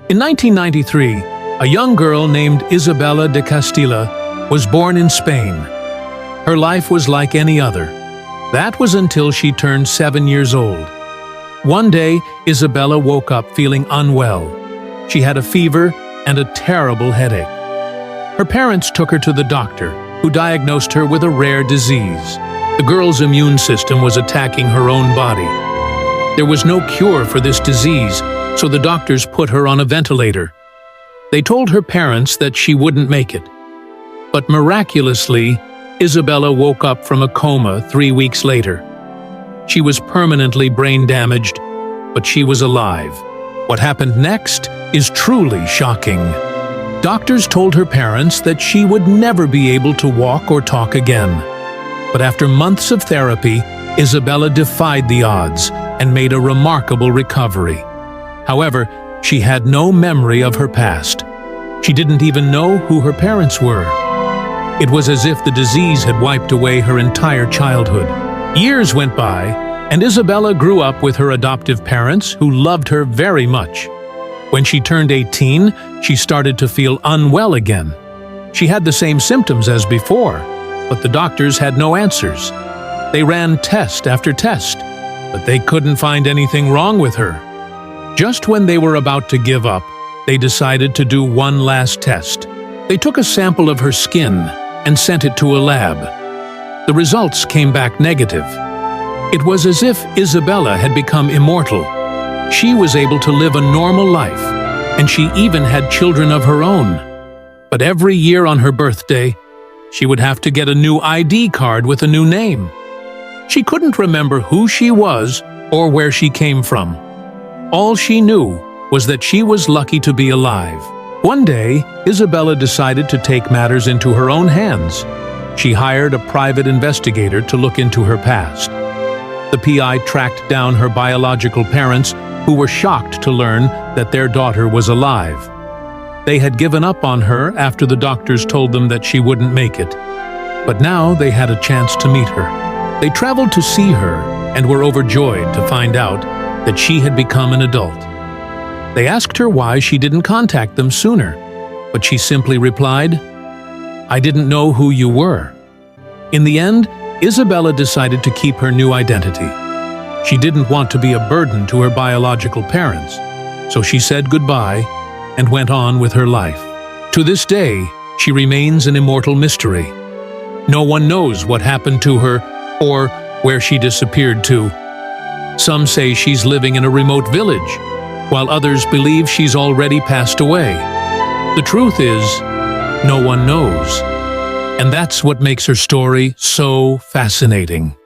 In 1993, a young girl named Isabella de Castilla was born in Spain. Her life was like any other. That was until she turned 7 years old. One day, Isabella woke up feeling unwell. She had a fever and a terrible headache. Her parents took her to the doctor, who diagnosed her with a rare disease. The girl's immune system was attacking her own body. There was no cure for this disease, so the doctors put her on a ventilator. They told her parents that she wouldn't make it. But miraculously, Isabella woke up from a coma 3 weeks later. She was permanently brain damaged, but she was alive. What happened next is truly shocking. Doctors told her parents that she would never be able to walk or talk again. But after months of therapy, Isabella defied the odds and made a remarkable recovery. However, she had no memory of her past. She didn't even know who her parents were. It was as if the disease had wiped away her entire childhood. Years went by, and Isabella grew up with her adoptive parents who loved her very much. When she turned 18, she started to feel unwell again. She had the same symptoms as before, but the doctors had no answers. They ran test after test, but they couldn't find anything wrong with her. Just when they were about to give up, they decided to do one last test. They took a sample of her skin and sent it to a lab. The results came back negative. It was as if Isabella had become immortal. She was able to live a normal life, and she even had children of her own. But every year on her birthday, she would have to get a new ID card with a new name. She couldn't remember who she was or where she came from. All she knew was that she was lucky to be alive. One day, Isabella decided to take matters into her own hands. She hired a private investigator to look into her past. The PI tracked down her biological parents, who were shocked to learn that their daughter was alive. They had given up on her after the doctors told them that she wouldn't make it. But now they had a chance to meet her. They traveled to see her and were overjoyed to find out that she had become an adult. They asked her why she didn't contact them sooner, but she simply replied, "I didn't know who you were." In the end, Isabella decided to keep her new identity. She didn't want to be a burden to her biological parents, so she said goodbye and went on with her life. To this day, she remains an immortal mystery. No one knows what happened to her or where she disappeared to. Some say she's living in a remote village, while others believe she's already passed away. The truth is, no one knows. And that's what makes her story so fascinating.